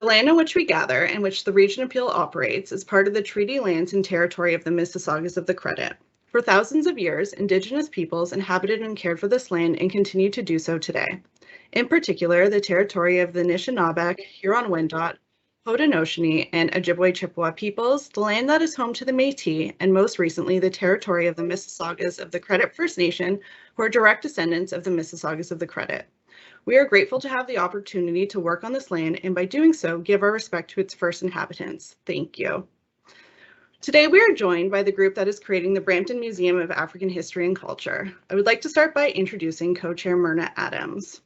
The land on which we gather, and which the Region Appeal operates, is part of the treaty lands and territory of the Mississaugas of the Credit. For thousands of years, Indigenous peoples inhabited and cared for this land and continue to do so today. In particular, the territory of the Anishinaabe, Huron-Wendat, Haudenosaunee, and Ojibwe-Chippewa peoples, the land that is home to the Métis, and most recently, the territory of the Mississaugas of the Credit First Nation, who are direct descendants of the Mississaugas of the Credit. We are grateful to have the opportunity to work on this land, and by doing so, give our respect to its first inhabitants. Thank you. Today, we are joined by the group that is creating the Brampton Museum of African History and Culture. I would like to start by introducing co-chair Myrna Adams.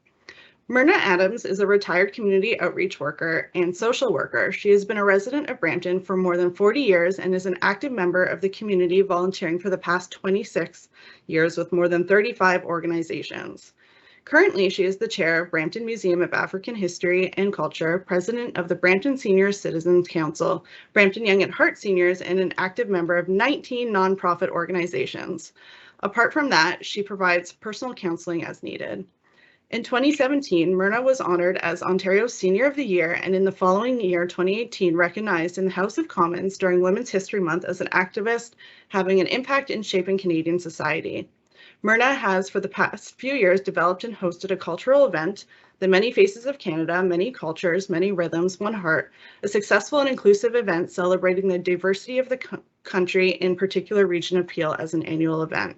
Myrna Adams is a retired community outreach worker and social worker. She has been a resident of Brampton for more than 40 years and is an active member of the community, volunteering for the past 26 years with more than 35 organizations. Currently, she is the chair of Brampton Museum of African History and Culture, president of the Brampton Senior Citizens Council, Brampton Young at Heart Seniors, and an active member of 19 nonprofit organizations. Apart from that, she provides personal counseling as needed. In 2017, Myrna was honored as Ontario's Senior of the Year, and in the following year, 2018, recognized in the House of Commons during Women's History Month as an activist having an impact in shaping Canadian society. Myrna has, for the past few years, developed and hosted a cultural event, The Many Faces of Canada, Many Cultures, Many Rhythms, One Heart, a successful and inclusive event celebrating the diversity of the country, in particular Region Appeal, as an annual event.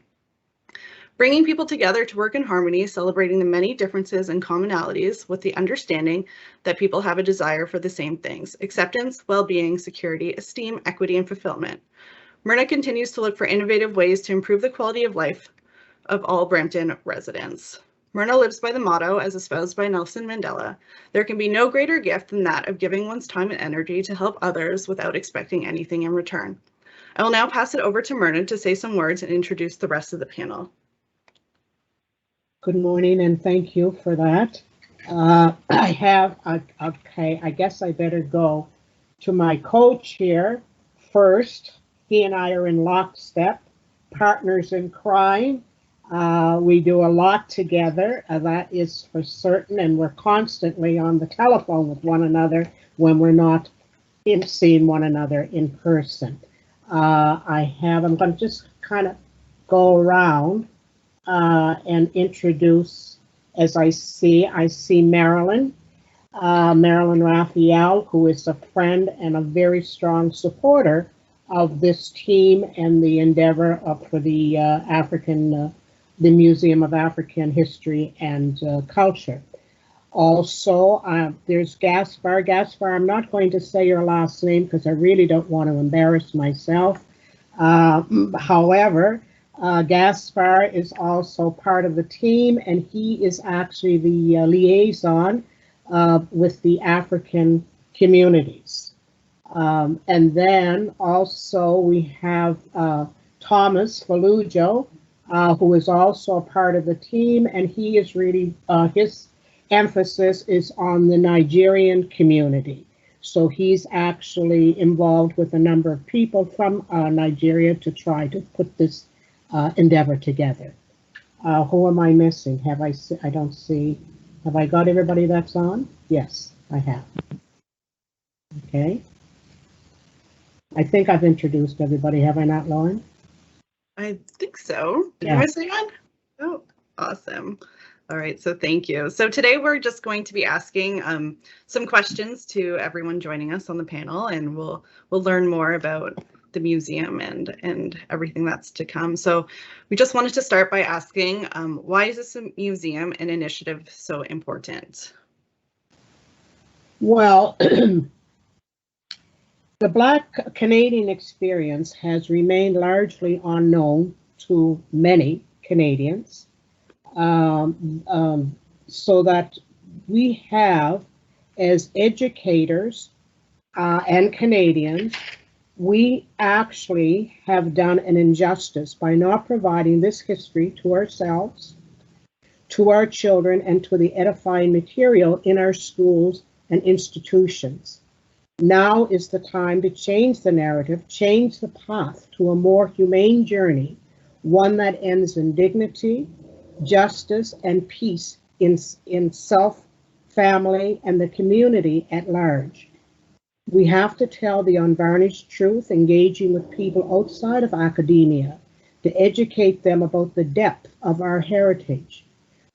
Bringing people together to work in harmony, celebrating the many differences and commonalities with the understanding that people have a desire for the same things: acceptance, well-being, security, esteem, equity, and fulfillment. Myrna continues to look for innovative ways to improve the quality of life of all Brampton residents. Myrna lives by the motto, as espoused by Nelson Mandela: there can be no greater gift than that of giving one's time and energy to help others without expecting anything in return. I will now pass it over to Myrna to say some words and introduce the rest of the panel. Good morning, and thank you for that. I guess I better go to my co-chair first. He and I are in lockstep, partners in crime. We do a lot together, that is for certain, and we're constantly on the telephone with one another when we're not seeing one another in person. I'm going to just kind of go around and introduce, as I see Marilyn Raphael, who is a friend and a very strong supporter of this team and the endeavor for the the Museum of African History and Culture. Also, there's Gaspar. Gaspar, I'm not going to say your last name because I really don't want to embarrass myself. However, Gaspar is also part of the team, and he is actually the liaison with the African communities. And then also we have Thomas Falujo, who is also a part of the team, and he is really, his emphasis is on the Nigerian community. So he's actually involved with a number of people from Nigeria to try to put this endeavor together. Who am I missing? Have I got everybody that's on? Yes, I have. Okay. I think I've introduced everybody, have I not, Lauren? I think so. Did I miss anyone? Oh, awesome. All right, so thank you. So today we're just going to be asking some questions to everyone joining us on the panel, and we'll learn more about the museum and everything that's to come. So we just wanted to start by asking, why is this museum and initiative so important? Well, the Black Canadian experience has remained largely unknown to many Canadians, so that we have, as educators and Canadians, we actually have done an injustice by not providing this history to ourselves, to our children, and to the edifying material in our schools and institutions. Now is the time to change the narrative, change the path to a more humane journey, one that ends in dignity, justice, and peace in self, family, and the community at large. We have to tell the unvarnished truth, engaging with people outside of academia to educate them about the depth of our heritage.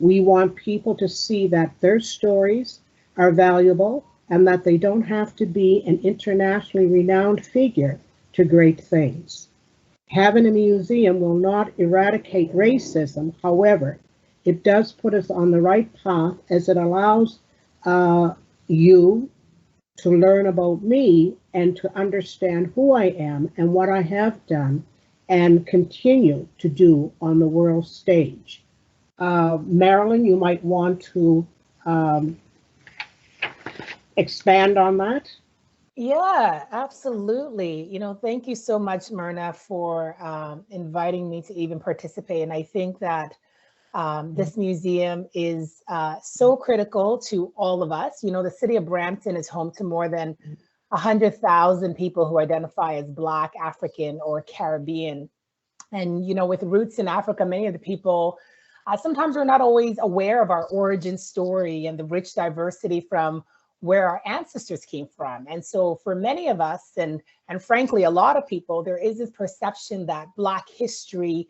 We want people to see that their stories are valuable and that they don't have to be an internationally renowned figure to great things. Having a museum will not eradicate racism. However, it does put us on the right path as it allows you to learn about me and to understand who I am and what I have done and continue to do on the world stage. Marilyn, you might want to expand on that. Yeah, absolutely. Thank you so much, Myrna, for inviting me to even participate. And I think that this museum is so critical to all of us. The city of Brampton is home to more than 100,000 people who identify as Black, African, or Caribbean. And, with roots in Africa, many of the people sometimes we're not always aware of our origin story and the rich diversity from where our ancestors came from. And so for many of us, and frankly, a lot of people, there is this perception that Black history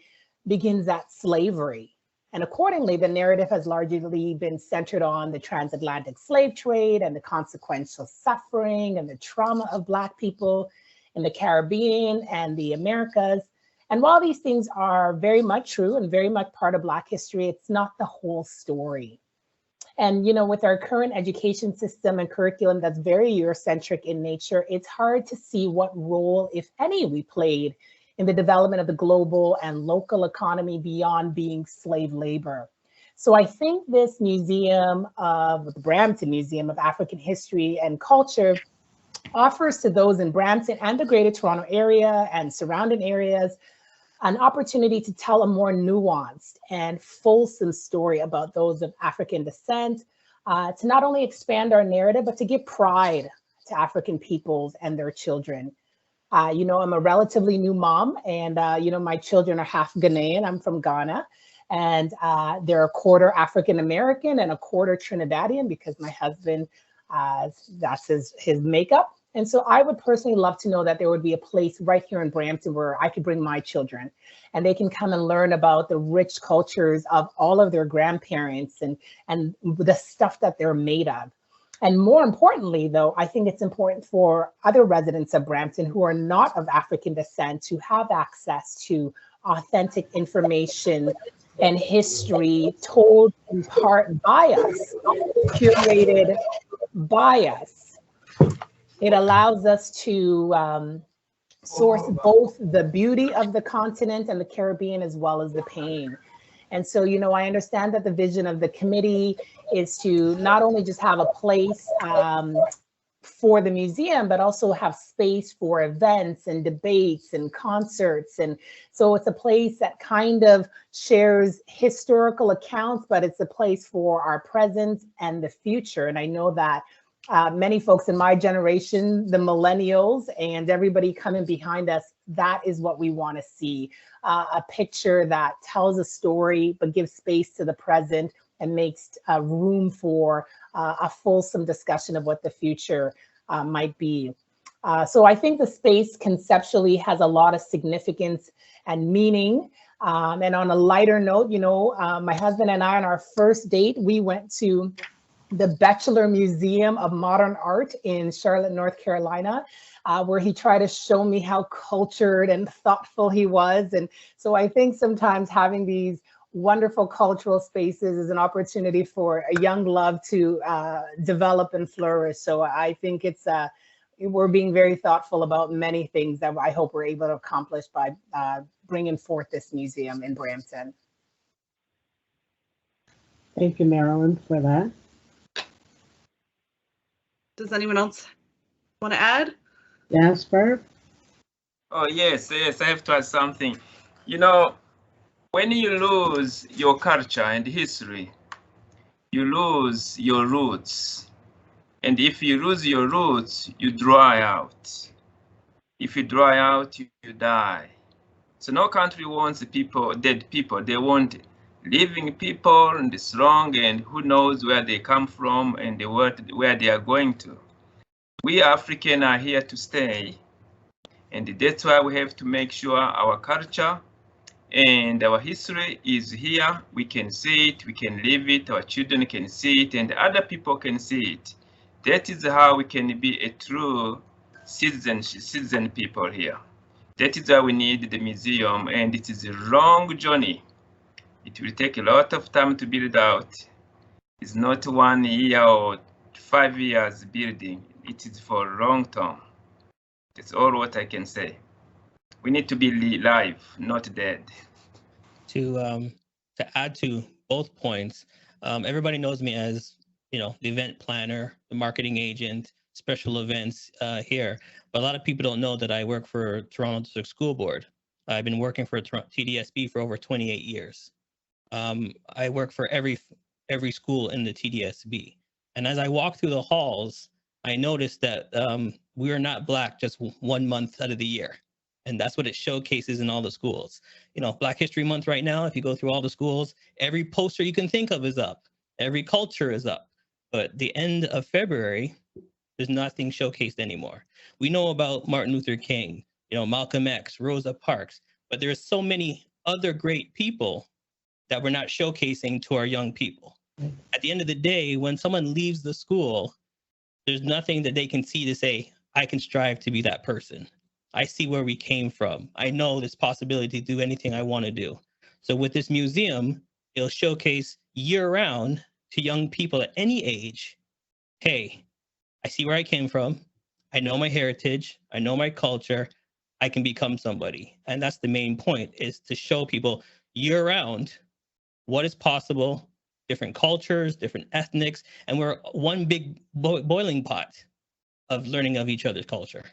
begins at slavery. And accordingly, the narrative has largely been centered on the transatlantic slave trade and the consequential suffering and the trauma of Black people in the Caribbean and the Americas. And while these things are very much true and very much part of Black history, it's not the whole story. And, with our current education system and curriculum that's very Eurocentric in nature, it's hard to see what role, if any, we played in the development of the global and local economy beyond being slave labor. So I think this museum of the Brampton Museum of African History and Culture offers to those in Brampton and the Greater Toronto Area and surrounding areas an opportunity to tell a more nuanced and fulsome story about those of African descent, to not only expand our narrative, but to give pride to African peoples and their children. I'm a relatively new mom, and my children are half Ghanaian. I'm from Ghana, and they're a quarter African American and a quarter Trinidadian because my husband, that's his makeup. And so I would personally love to know that there would be a place right here in Brampton where I could bring my children and they can come and learn about the rich cultures of all of their grandparents and the stuff that they're made of. And more importantly, though, I think it's important for other residents of Brampton who are not of African descent to have access to authentic information and history told in part by us, curated by us. It allows us to source both the beauty of the continent and the Caribbean as well as the pain. And so, I understand that the vision of the committee is to not only just have a place for the museum, but also have space for events and debates and concerts. And so it's a place that kind of shares historical accounts, but it's a place for our present and the future. And I know that many folks in my generation, the millennials and everybody coming behind us, that is what we want to see. A picture that tells a story, but gives space to the present and makes room for a fulsome discussion of what the future might be. So I think the space conceptually has a lot of significance and meaning. And on a lighter note, my husband and I, on our first date, we went to the Batchelor Museum of Modern Art in Charlotte, North Carolina, where he tried to show me how cultured and thoughtful he was. And so I think sometimes having these wonderful cultural spaces is an opportunity for a young love to develop and flourish. So I think we're being very thoughtful about many things that I hope we're able to accomplish by bringing forth this museum in Brampton. Thank you, Marilyn, for that. Does anyone else want to add? Jasper? Oh, yes, I have to add something. When you lose your culture and history, you lose your roots. And if you lose your roots, you dry out. If you dry out, you die. So no country wants dead people. They want living people and strong, and who knows where they come from and where they are going to. We Africans are here to stay. And that's why we have to make sure our culture and our history is here. We can see it, we can live it, our children can see it, and other people can see it. That is how we can be a true citizen people here. That is why we need the museum, and it is a long journey. It will take a lot of time to build out. It's not 1 year or 5 years building. It is for a long term. That's all what I can say. We need to be live, not dead. To add to both points, everybody knows me as, you know, the event planner, the marketing agent, special events here. But a lot of people don't know that I work for Toronto District School Board. I've been working for TDSB for over 28 years. I work for every school in the TDSB. And as I walk through the halls, I noticed that we are not Black just 1 month out of the year. And that's what it showcases in all the schools. You know, Black History Month right now, if you go through all the schools, every poster you can think of is up. Every culture is up. But the end of February, there's nothing showcased anymore. We know about Martin Luther King, you know, Malcolm X, Rosa Parks, but there's so many other great people that we're not showcasing to our young people. At the end of the day, when someone leaves the school, there's nothing that they can see to say, I can strive to be that person. I see where we came from. I know this possibility to do anything I want to do. So with this museum, it'll showcase year round to young people at any age, hey, I see where I came from. I know my heritage. I know my culture. I can become somebody. And that's the main point, is to show people year round what is possible, different cultures, different ethnics, and we're one big boiling pot of learning of each other's culture.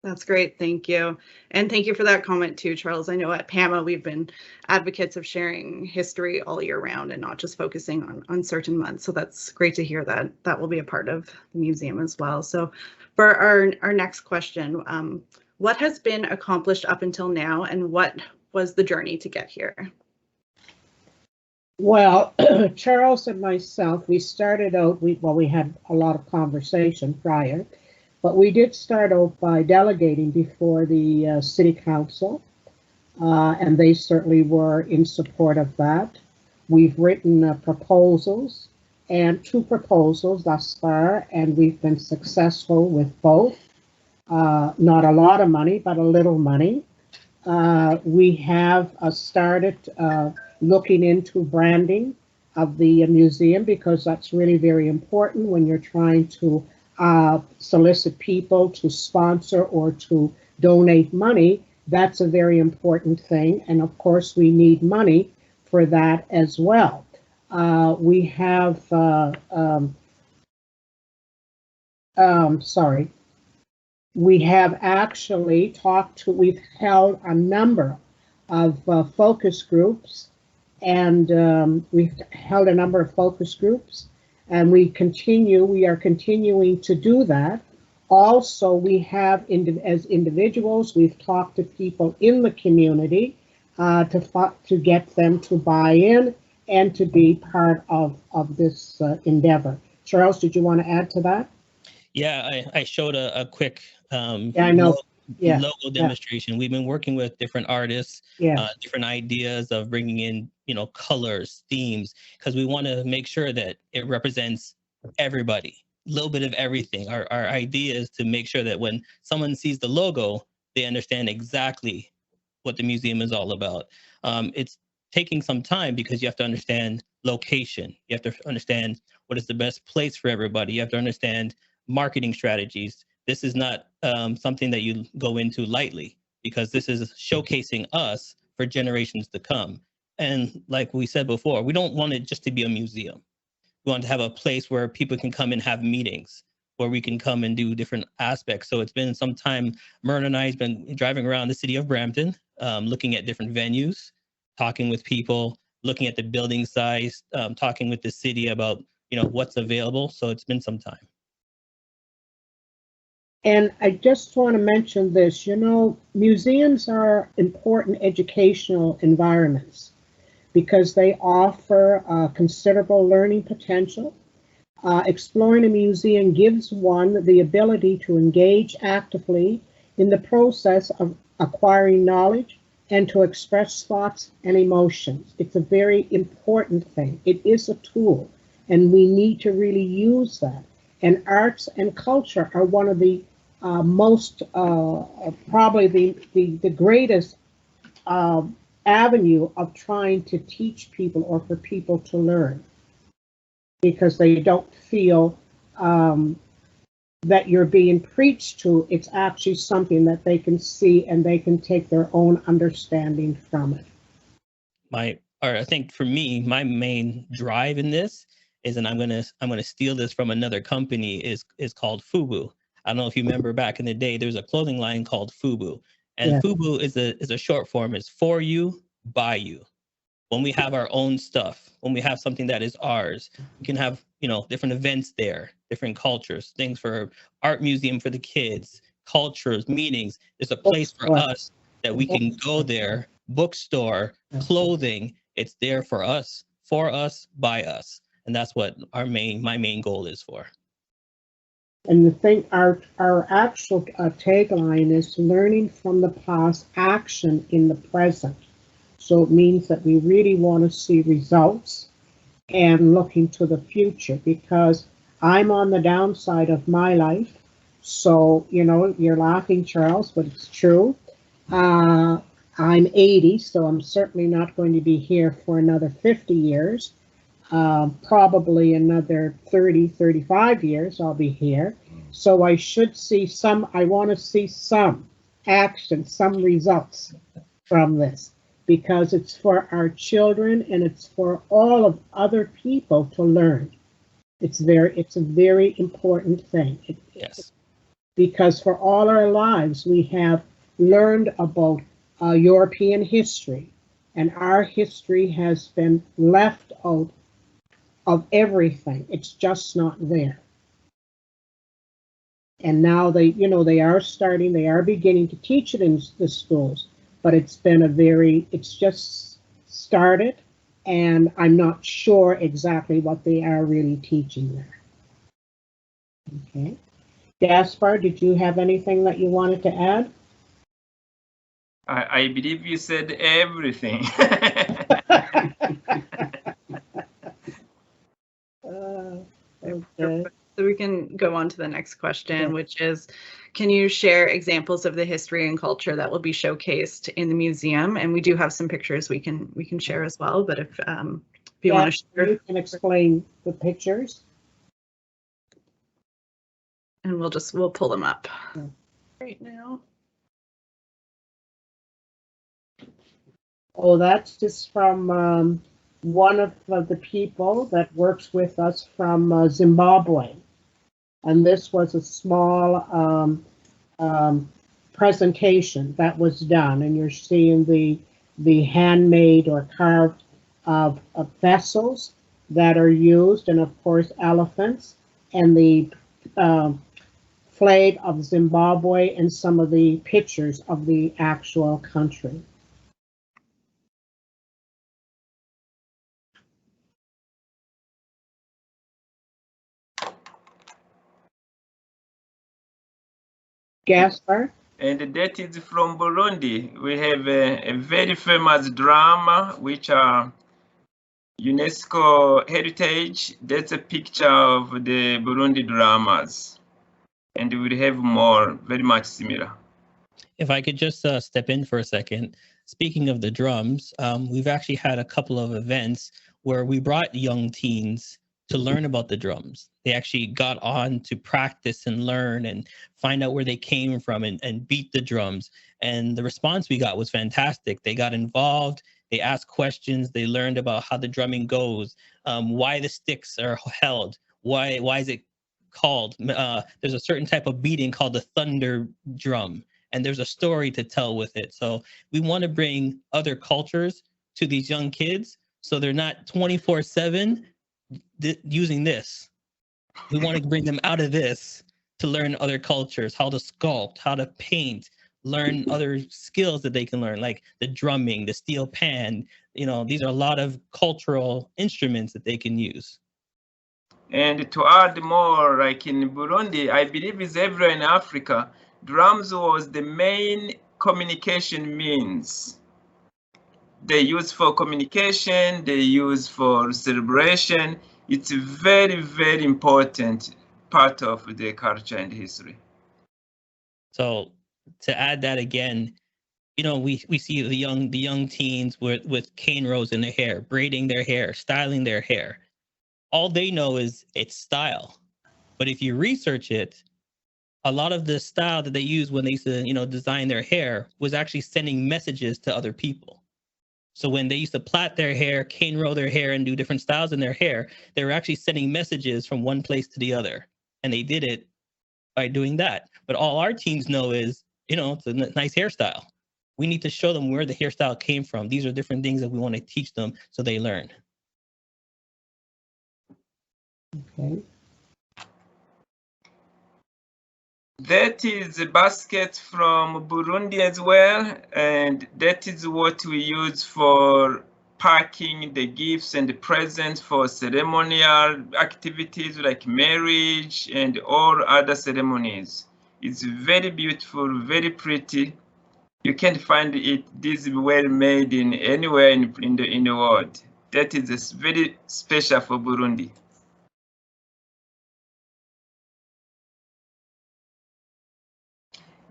That's great. Thank you. And thank you for that comment too, Charles. I know at PAMA, we've been advocates of sharing history all year round and not just focusing on certain months. So that's great to hear that that will be a part of the museum as well. So for our next question, what has been accomplished up until now and what was the journey to get here? Well, Charles and myself, we started out, we had a lot of conversation prior, but we did start out by delegating before the City Council, and they certainly were in support of that. We've written proposals, and 2 proposals thus far, and we've been successful with both. Not a lot of money, but a little money. We have started looking into branding of the museum, because that's really very important when you're trying to solicit people to sponsor or to donate money. That's a very important thing. And of course, we need money for that as well. We have, we have actually we've held a number of focus groups, and we've held a number of focus groups, and we are continuing to do that. Also, we have, as individuals, we've talked to people in the community to get them to buy in and to be part of this endeavor. Charles, did you want to add to that? Yeah, I showed a quick I know. logo demonstration. Yeah. We've been working with different artists, different ideas of bringing in, you know, colors, themes, because we want to make sure that it represents everybody, a little bit of everything. Our idea is to make sure that when someone sees the logo, they understand exactly what the museum is all about. It's taking some time because you have to understand location. You have to understand what is the best place for everybody. You have to understand marketing strategies. This is not something that you go into lightly, because this is showcasing us for generations to come. And like we said before, we don't want it just to be a museum. We want to have a place where people can come and have meetings, where we can come and do different aspects. So it's been some time, Myrna and I have been driving around the city of Brampton, looking at different venues, talking with people, looking at the building size, talking with the city about, you know, what's available. So it's been some time. And I just want to mention this, you know, museums are important educational environments because they offer considerable learning potential. Exploring a museum gives one the ability to engage actively in the process of acquiring knowledge and to express thoughts and emotions. It's a very important thing. It is a tool, and we need to really use that. And arts and culture are one of the most, probably the greatest avenue of trying to teach people or for people to learn, because they don't feel that you're being preached to. It's actually something that they can see and they can take their own understanding from it. I think for me, my main drive in this is, and I'm gonna steal this from another company, is called FUBU. I don't know if you remember back in the day, there was a clothing line called FUBU, and Yeah. FUBU is a short form. It's for you, by you. When we have our own stuff, when we have something that is ours, we can have, different events there, different cultures, things for art museum for the kids, cultures, meetings. There's a place for us that we can go there, bookstore, clothing. It's there for us, by us. And that's what my main goal is for. And the thing, our actual tagline is learning from the past, action in the present. So it means that we really want to see results and looking to the future, because I'm on the downside of my life. So, you're laughing, Charles, but it's true. I'm 80, so I'm certainly not going to be here for another 50 years. Probably another 30, 35 years I'll be here. So I want to see some action, some results from this, because it's for our children and it's for all of other people to learn. It's a very important thing. Yes. Because for all our lives, we have learned about European history, and our history has been left out of everything. It's just not there. And now they are beginning to teach it in the schools, but it's just started, and I'm not sure exactly what they are really teaching there. Okay. Gaspar, did you have anything that you wanted to add? I believe you said everything. Okay. So we can go on to the next question, which is, can you share examples of the history and culture that will be showcased in the museum? And we do have some pictures we can share as well, but if you want to share. You can explain the pictures. And we'll pull them up right now. Oh, that's just from one of the people that works with us from Zimbabwe. And this was a small presentation that was done, and you're seeing the handmade or carved vessels that are used, and of course elephants, and the flag of Zimbabwe, and some of the pictures of the actual country. Gaspar? And that is from Burundi. We have a very famous drama, which are UNESCO heritage. That's a picture of the Burundi dramas. And we'll have more, very much similar. If I could just step in for a second. Speaking of the drums, we've actually had a couple of events where we brought young teens to learn about the drums. They actually got on to practice and learn and find out where they came from and beat the drums. And the response we got was fantastic. They got involved, they asked questions, they learned about how the drumming goes, why the sticks are held, why is it called, there's a certain type of beating called the thunder drum, and there's a story to tell with it. So we want to bring other cultures to these young kids so they're not 24/7 using this. We want to bring them out of this to learn other cultures, how to sculpt, how to paint, learn other skills that they can learn, like the drumming, the steel pan. These are a lot of cultural instruments that they can use. And to add more, like in Burundi, I believe it's everywhere in Africa, drums was the main communication means. They use for communication, they use for celebration. It's a very, very important part of the culture and history. So to add that again, you know, we see the young teens with cane rows in their hair, braiding their hair, styling their hair. All they know is it's style. But if you research it, a lot of the style that they used when they used to, you know, design their hair was actually sending messages to other people. So when they used to plait their hair, cane row their hair, and do different styles in their hair, they were actually sending messages from one place to the other. And they did it by doing that. But all our teens know is, you know, it's a nice hairstyle. We need to show them where the hairstyle came from. These are different things that we want to teach them so they learn. Okay. That is a basket from Burundi as well, and that is what we use for packing the gifts and the presents for ceremonial activities like marriage and all other ceremonies. It's very beautiful, very pretty. You can't find it this well made in anywhere in the world. That is very special for Burundi.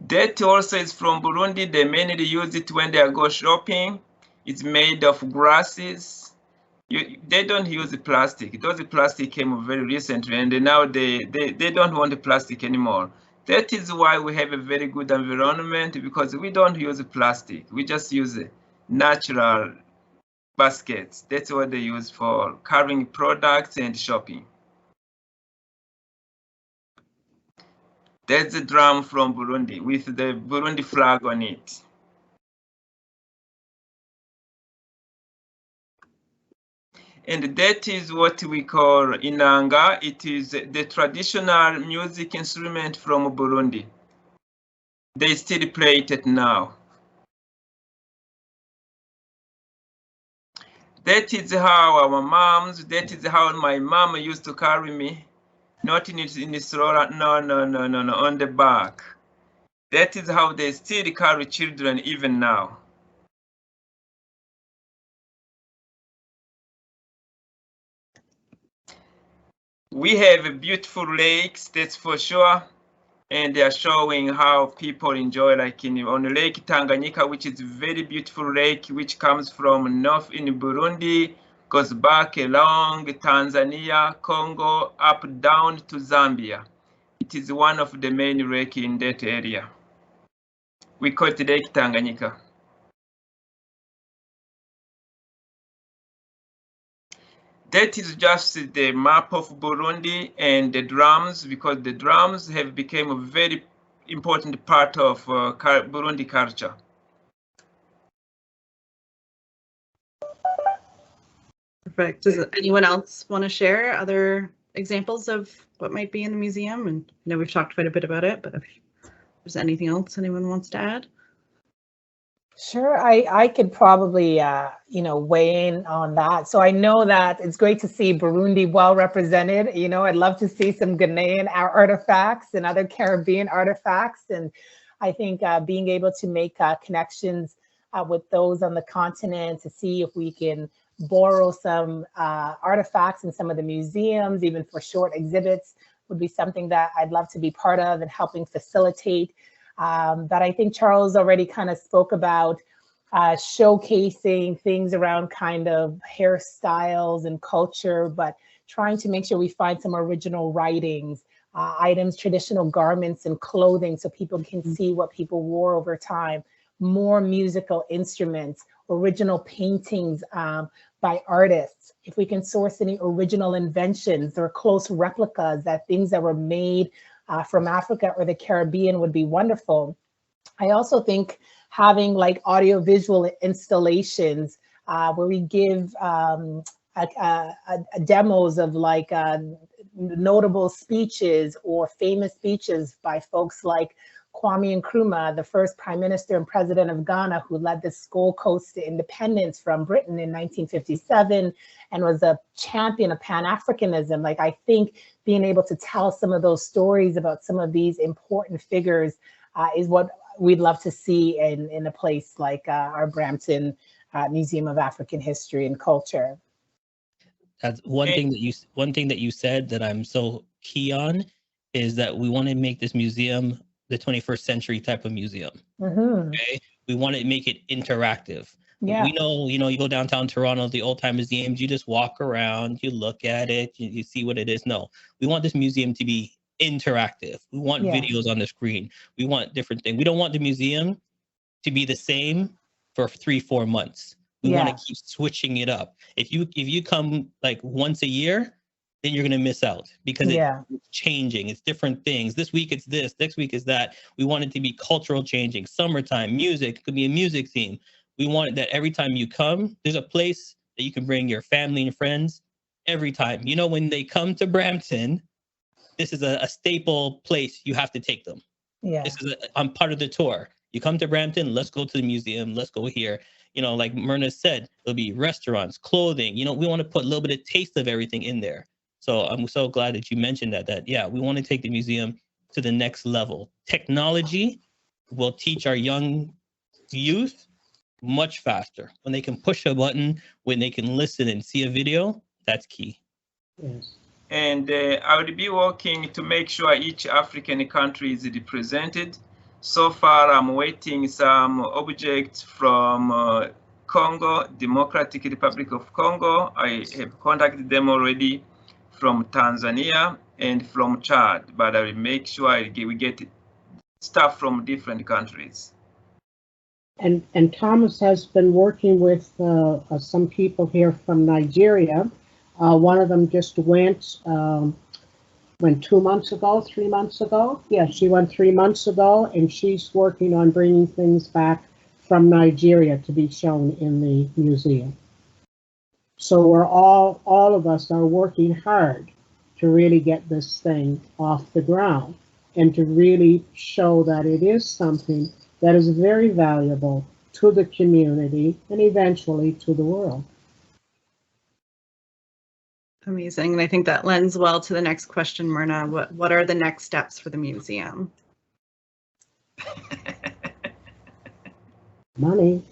That also is from Burundi. They mainly use it when they go shopping. It's made of grasses. They don't use plastic. Those plastic came very recently, and now they don't want the plastic anymore. That is why we have a very good environment, because we don't use plastic. We just use natural baskets. That's what they use for carrying products and shopping. That's a drum from Burundi with the Burundi flag on it. And that is what we call inanga. It is the traditional music instrument from Burundi. They still play it now. That is how our moms, that is how my mom used to carry me. Not in the stroller, no, on the back. That is how they still carry children even now. We have beautiful lakes, that's for sure. And they are showing how people enjoy, like on Lake Tanganyika, which is a very beautiful lake, which comes from north in Burundi, goes back along Tanzania, Congo, up down to Zambia. It is one of the main lakes in that area. We call it Lake Tanganyika. That is just the map of Burundi and the drums, because the drums have become a very important part of Burundi culture. Perfect. Does anyone else want to share other examples of what might be in the museum? And I know we've talked quite a bit about it, but if there's anything else anyone wants to add? Sure, I could probably, you know, weigh in on that. So I know that it's great to see Burundi well represented. You know, I'd love to see some Ghanaian artifacts and other Caribbean artifacts. And I think being able to make connections with those on the continent to see if we can borrow some artifacts in some of the museums, even for short exhibits, would be something that I'd love to be part of and helping facilitate. That I think Charles already kind of spoke about, showcasing things around kind of hairstyles and culture, but trying to make sure we find some original writings, items, traditional garments and clothing so people can see what people wore over time, more musical instruments, original paintings by artists. If we can source any original inventions or close replicas, that things that were made from Africa or the Caribbean would be wonderful. I also think having like audiovisual installations where we give demos of like notable speeches or famous speeches by folks like Kwame Nkrumah, the first prime minister and president of Ghana, who led this Gold Coast to independence from Britain in 1957 and was a champion of Pan-Africanism. Like, I think being able to tell some of those stories about some of these important figures is what we'd love to see in a place like our Brampton Museum of African History and Culture. That's one thing that you said that I'm so key on, is that we want to make this museum the 21st century type of museum. Okay, we want to make it interactive. Yeah. We know, you go downtown Toronto, the old time museums, you just walk around, you look at it, you see what it is. No, we want this museum to be interactive. We want videos on the screen. We want different things. We don't want the museum to be the same for 3-4 months. We want to keep switching it up. If you come like once a year, then you're going to miss out, because it's changing. It's different things. This week it's this, next week is that. We want it to be cultural changing. Summertime, music, it could be a music theme. We want that every time you come, there's a place that you can bring your family and friends every time. When they come to Brampton, this is a staple place. You have to take them. Yeah. This is I'm part of the tour. You come to Brampton, let's go to the museum, let's go here. Like Myrna said, there'll be restaurants, clothing. We want to put a little bit of taste of everything in there. So I'm so glad that you mentioned that we want to take the museum to the next level. Technology will teach our young youth much faster. When they can push a button, when they can listen and see a video, that's key. Yes. And I would be working to make sure each African country is represented. So far, I'm waiting some objects from Congo, Democratic Republic of Congo. I have contacted them already, from Tanzania and from Chad, but I will make sure we get stuff from different countries. And Thomas has been working with some people here from Nigeria. One of them just went 2 months ago, 3 months ago. Yeah, she went 3 months ago, and she's working on bringing things back from Nigeria to be shown in the museum. So we're all of us are working hard to really get this thing off the ground and to really show that it is something that is very valuable to the community and eventually to the world. Amazing. And I think that lends well to the next question, Myrna. What are the next steps for the museum? Money.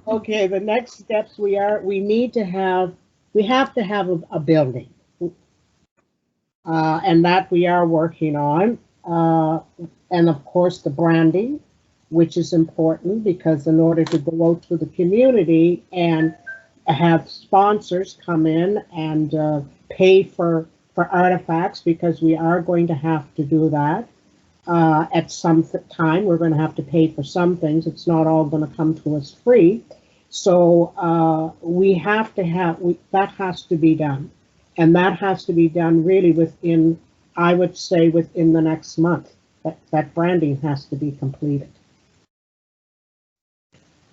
Okay, the next steps we have to have a building, and that we are working on, and of course the branding, which is important, because in order to go out to the community and have sponsors come in and pay for artifacts, because we are going to have to do that. At some time, we're going to have to pay for some things. It's not all going to come to us free. So we have to that has to be done. And that has to be done really within, I would say, within the next month. That branding has to be completed.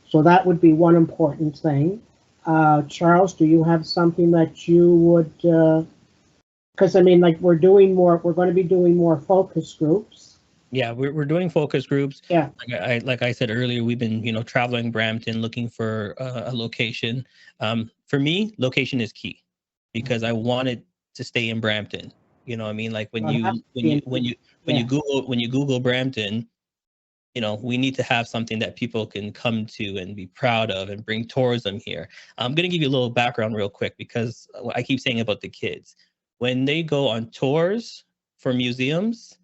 So that would be one important thing. Charles, do you have something that you would, because I mean, like we're going to be doing more focus groups. Yeah, we're doing focus groups. Yeah. Like I said earlier, we've been, traveling Brampton, looking for a location. For me, location is key, because I wanted to stay in Brampton. You know what I mean? Like when you Google Brampton, we need to have something that people can come to and be proud of and bring tourism here. I'm going to give you a little background real quick, because I keep saying about the kids. When they go on tours for museums,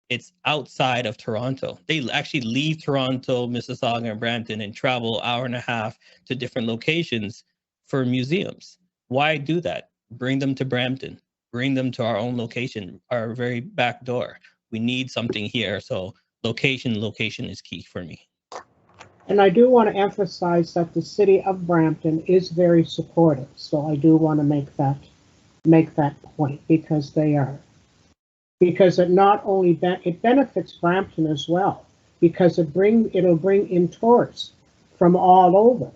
it's outside of Toronto. They actually leave Toronto, Mississauga, and Brampton and travel 1.5 hours to different locations for museums. Why do that? Bring them to Brampton. Bring them to our own location, our very back door. We need something here. So location is key for me. And I do want to emphasize that the city of Brampton is very supportive. So I do want to make that point, because they are. Because it not only it benefits Brampton as well, because it'll bring in tourists from all over.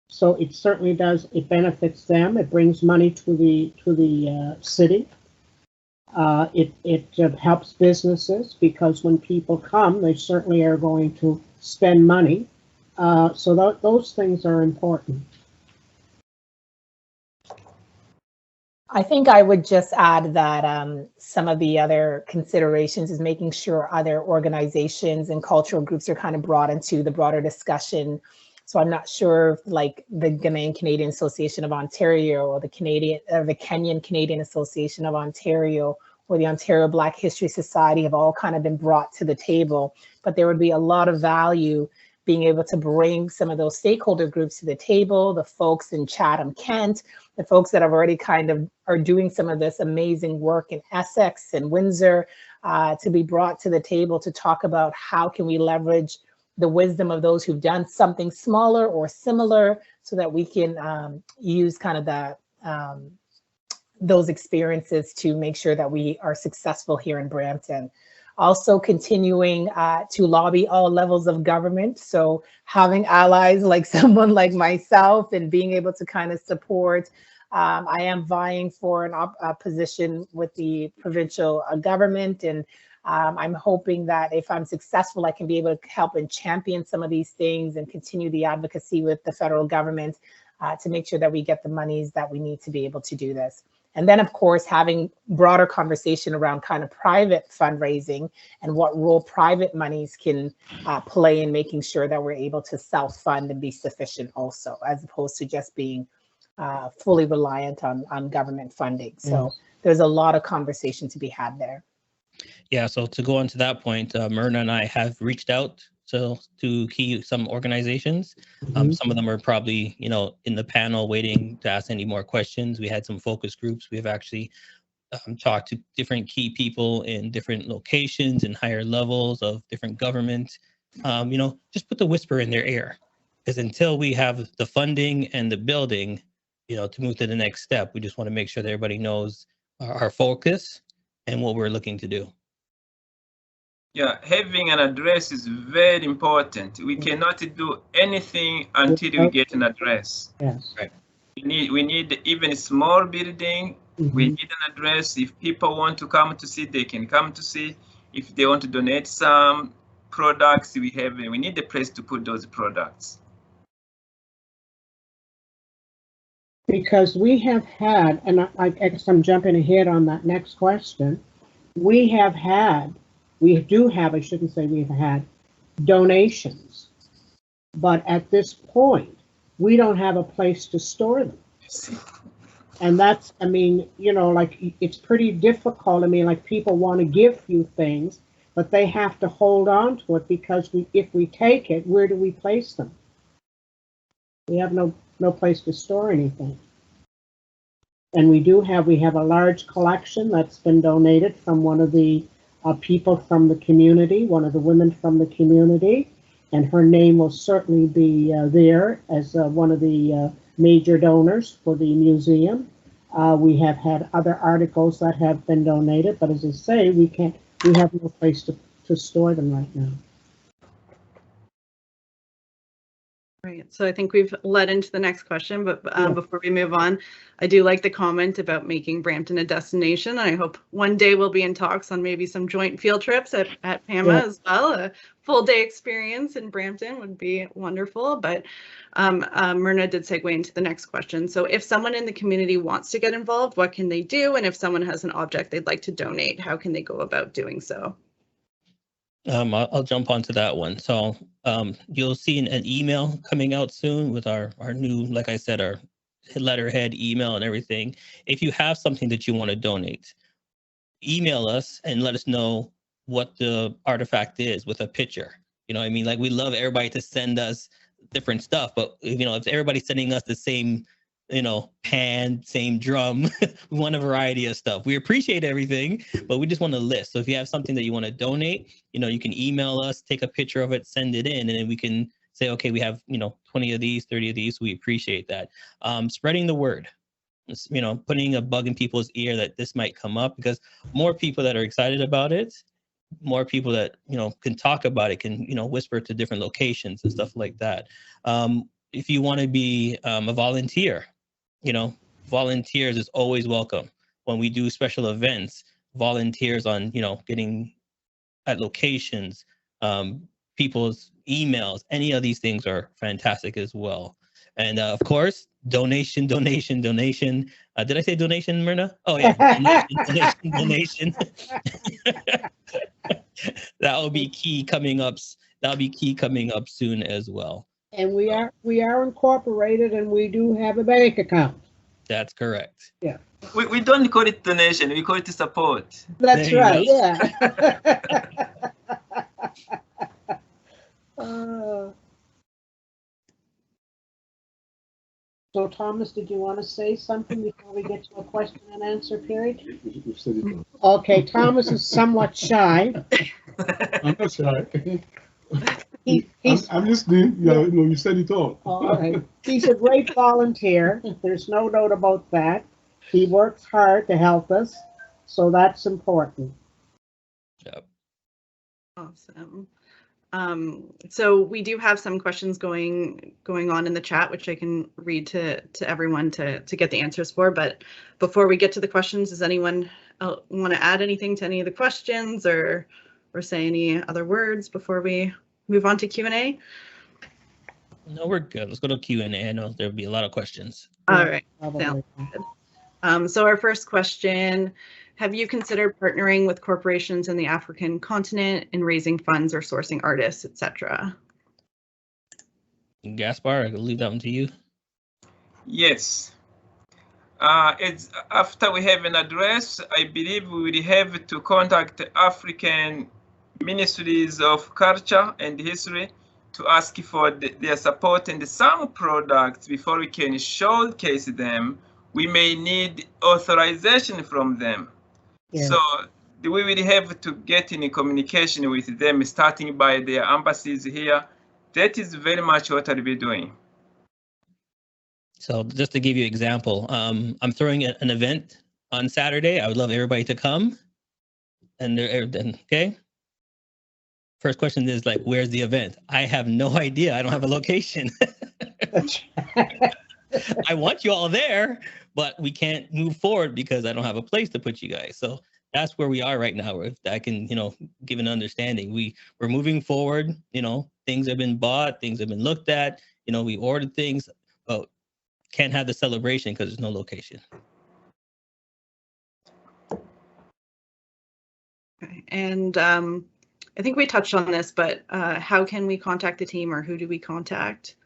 So it certainly does. It benefits them. It brings money to the city, It helps businesses because when people come, they certainly are going to spend money. So those things are important. I think I would just add that some of the other considerations is making sure other organizations and cultural groups are kind of brought into the broader discussion. So I'm not sure if like the Ghanaian Canadian Association of Ontario or the Kenyan Canadian Association of Ontario or the Ontario Black History Society have all kind of been brought to the table, but there would be a lot of value being able to bring some of those stakeholder groups to the table, the folks in Chatham, Kent, the folks that have already kind of are doing some of this amazing work in Essex and Windsor, to be brought to the table to talk about how can we leverage the wisdom of those who've done something smaller or similar so that we can use kind of the those experiences to make sure that we are successful here in Brampton. Also continuing to lobby all levels of government. So having allies like someone like myself and being able to kind of support. I am vying for a position with the provincial government, and I'm hoping that if I'm successful, I can be able to help and champion some of these things and continue the advocacy with the federal government to make sure that we get the monies that we need to be able to do this. And then, of course, having broader conversation around kind of private fundraising and what role private monies can play in making sure that we're able to self-fund and be sufficient also, as opposed to just being fully reliant on government funding. So there's a lot of conversation to be had there. Yeah, so to go on to that point, Myrna and I have reached out to some organizations. Some of them are probably, in the panel waiting to ask any more questions. We had some focus groups. We've actually talked to different key people in different locations and higher levels of different government. Just put the whisper in their ear, because until we have the funding and the building, to move to the next step, we just want to make sure that everybody knows our focus and what we're looking to do. Yeah, having an address is very important. We cannot do anything until we get an address. Yes. Right. We need even a small building. We need an address. If people want to come to see, they can come to see. If they want to donate some products, we need a place to put those products. Because we have had, and I guess I'm jumping ahead on that next question, we do have, I shouldn't say we've had, donations. But at this point, we don't have a place to store them. And that's, it's pretty difficult. People want to give you things, but they have to hold on to it because if we take it, where do we place them? We have no place to store anything. And we have a large collection that's been donated from one of the people from the community, one of the women from the community, and her name will certainly be there as one of the major donors for the museum. We have had other articles that have been donated, but as I say, we have no place to store them right now. Right. So I think we've led into the next question, but before we move on, I do like the comment about making Brampton a destination. I hope one day we'll be in talks on maybe some joint field trips at PAMA as well. A full day experience in Brampton would be wonderful. But Myrna did segue into the next question. So if someone in the community wants to get involved, what can they do? And if someone has an object they'd like to donate, how can they go about doing so? I'll jump onto that one. So you'll see an email coming out soon with our new, like I said, our letterhead email and everything. If you have something that you want to donate, email us and let us know what the artifact is with a picture. Like we love everybody to send us different stuff, but if everybody's sending us the same pan, same drum, we want a variety of stuff. We appreciate everything, but we just want a list. So if you have something that you want to donate, you can email us, take a picture of it, send it in, and then we can say, okay, we have, 20 of these, 30 of these. We appreciate that. Spreading the word, putting a bug in people's ear that this might come up, because more people that are excited about it, more people that, can talk about it, can, whisper to different locations and stuff like that. If you want to be a volunteer, volunteers is always welcome. When we do special events, volunteers on, getting at locations, people's emails, any of these things are fantastic as well. And of course, donation. Did I say donation, Myrna? Oh yeah, donation. That will be key coming up. That'll be key coming up soon as well. And we are incorporated, and we do have a bank account. That's correct. Yeah. We don't call it donation, we call it support. That's right, yeah. So Thomas, did you want to say something before we get to a question and answer period? Okay, Thomas is somewhat shy. I'm not shy. He's I'm listening. Yeah, you said it all. all right. He's a great volunteer. There's no doubt about that. He works hard to help us, so that's important. Yep. Awesome. So we do have some questions going on in the chat, which I can read to everyone to get the answers for. But before we get to the questions, does anyone want to add anything to any of the questions or say any other words before we move on to Q&A? No, we're good. Let's go to Q&A. I know there'll be a lot of questions. All right. Probably. Sounds good. So our first question, have you considered partnering with corporations in the African continent in raising funds or sourcing artists, etc.? Gaspar, I can leave that one to you. Yes. It's after we have an address, I believe we will have to contact African ministries of culture and history to ask for their support and some products before we can showcase them. We may need authorization from them. Yeah. So we will have to get in communication with them, starting by their embassies here. That is very much what I'll be doing. So just to give you an example, I'm throwing an event on Saturday. I would love everybody to come. And okay. First question is like, where's the event? I have no idea. I don't have a location. I want you all there, but we can't move forward because I don't have a place to put you guys. So that's where we are right now. If I can, give an understanding, we're moving forward. Things have been bought, things have been looked at. We ordered things, but can't have the celebration because there's no location. Okay. And I think we touched on this, but how can we contact the team, or who do we contact?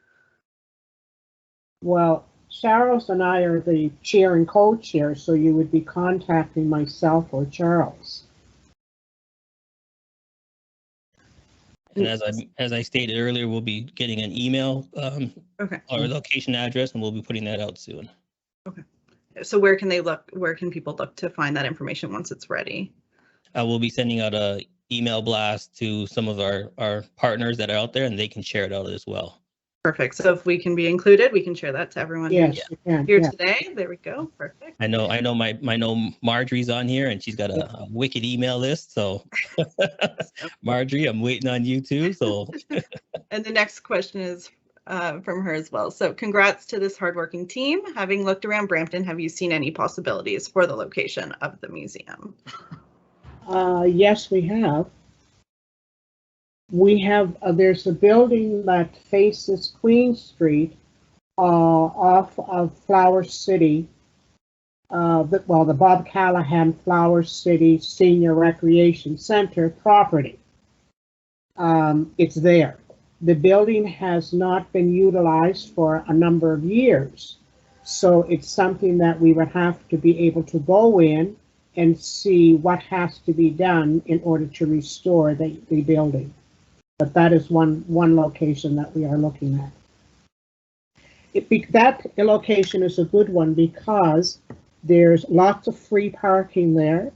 Well, Charles and I are the chair and co-chair, so you would be contacting myself or Charles. And as I stated earlier, we'll be getting an email okay. or location address, and we'll be putting that out soon. Okay. So where can they look? Where can people look to find that information once it's ready? We'll be sending out a email blast to some of our partners that are out there, and they can share it out as well. Perfect. So if we can be included, we can share that to everyone yes, you can, here today. There we go. Perfect. I know my Marjorie's on here, and she's got a wicked email list. So Marjorie, I'm waiting on you too. So and the next question is from her as well. So congrats to this hardworking team. Having looked around Brampton, have you seen any possibilities for the location of the museum? Yes, we have. We have, there's a building that faces Queen Street off of Flower City, the Bob Callahan Flower City Senior Recreation Center property. It's there. The building has not been utilized for a number of years. So it's something that we would have to be able to go in and see what has to be done in order to restore the building. But that is one location that we are looking at. That location is a good one because there's lots of free parking there.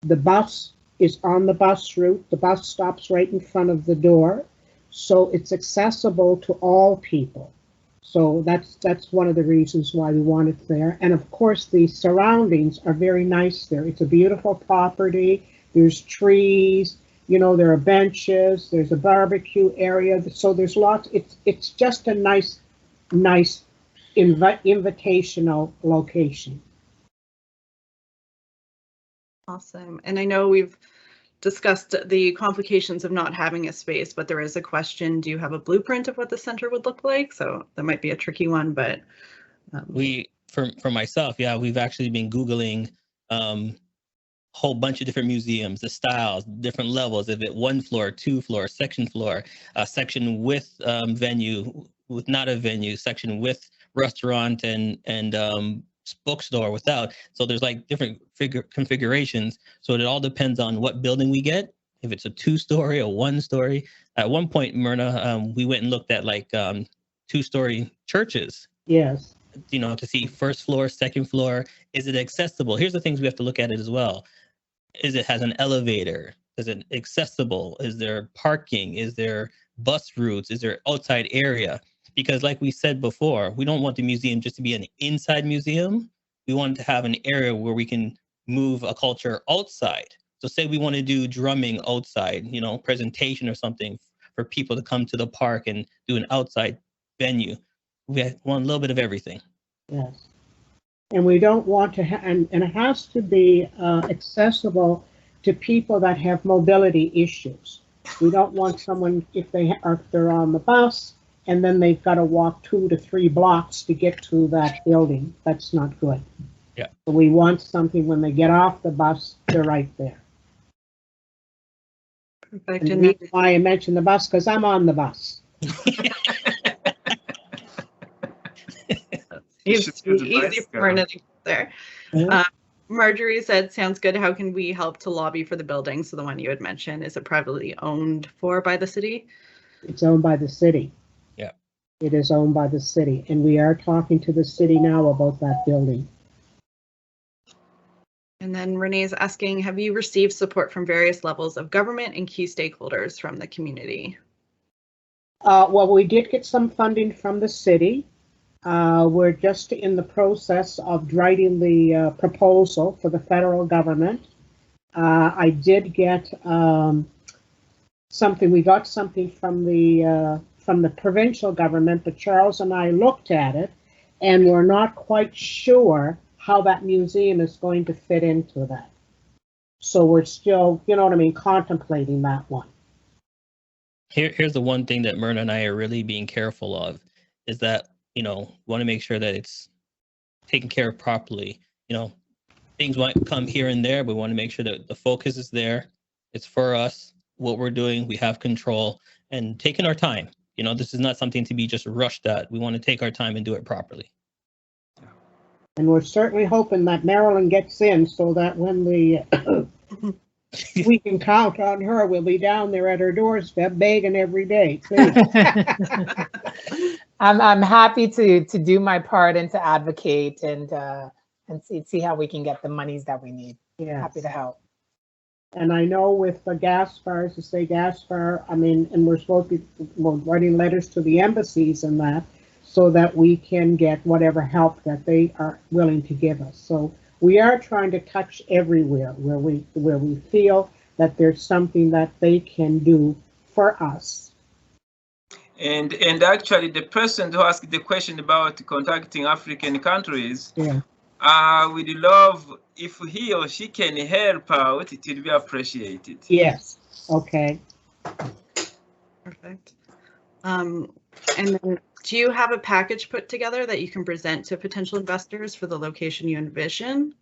The bus is on the bus route. The bus stops right in front of the door. So it's accessible to all people. So that's one of the reasons why we want it there. And of course, the surroundings are very nice there. It's a beautiful property. There's trees. There are benches, there's a barbecue area, so there's lots. It's just a nice invitational location. Awesome. And I know we've discussed the complications of not having a space, but there is a question, do you have a blueprint of what the center would look like? So that might be a tricky one, but. For myself, yeah, we've actually been Googling whole bunch of different museums, the styles, different levels. Is it 1 floor, 2 floor, section floor, a section with venue, with not a venue, section with restaurant and bookstore without. So there's like different configurations. So it all depends on what building we get. If it's a 2-story or 1-story. At one point, Myrna, we went and looked at like 2-story churches. Yes. You know, to see first floor, second floor. Is it accessible? Here's the things we have to look at it as well. Is it has an elevator? Is it accessible? Is there parking? Is there bus routes? Is there outside area? Because like we said before, we don't want the museum just to be an inside museum. We want to have an area where we can move a culture outside. So say we want to do drumming outside, you know, presentation or something for people to come to the park and do an outside venue. We want a little bit of everything. Yes. And we don't want to, and it has to be accessible to people that have mobility issues. We don't want someone, if they're on the bus and then they've got to walk 2 to 3 blocks to get to that building. That's not good. Yeah. So we want something when they get off the bus, they're right there. Perfect. And the reason why I mentioned the bus, because I'm on the bus. Easy for Myrna to get there. Marjorie said, sounds good. How can we help to lobby for the building? So the one you had mentioned, is it privately owned by the city? It's owned by the city. Yeah. It is owned by the city. And we are talking to the city now about that building. And then Renee's asking, have you received support from various levels of government and key stakeholders from the community? Well, we did get some funding from the city. We're just in the process of writing the proposal for the federal government. I did get something. We got something from the provincial government, but Charles and I looked at it, and we're not quite sure how that museum is going to fit into that. So we're still, you know what I mean, contemplating that one. Here's the one thing that Myrna and I are really being careful of is that, you know, want to make sure that it's taken care of properly. You know, things might come here and there, but we want to make sure that the focus is there. It's for us, what we're doing, we have control and taking our time. You know, this is not something to be just rushed at. We want to take our time and do it properly. And we're certainly hoping that Marilyn gets in so that when we can count on her. We'll be down there at her doorstep begging every day, please. I'm happy to do my part and to advocate and see how we can get the monies that we need. Yeah. Happy to help. And I know with the Gaspar, to say Gaspar, I mean, and we're writing letters to the embassies and that, so that we can get whatever help that they are willing to give us. So we are trying to touch everywhere where we feel that there's something that they can do for us. And actually, the person who asked the question about contacting African countries, yeah, we'd love if he or she can help out. It will be appreciated. Yes. Okay. Perfect. And then, do you have a package put together that you can present to potential investors for the location you envision?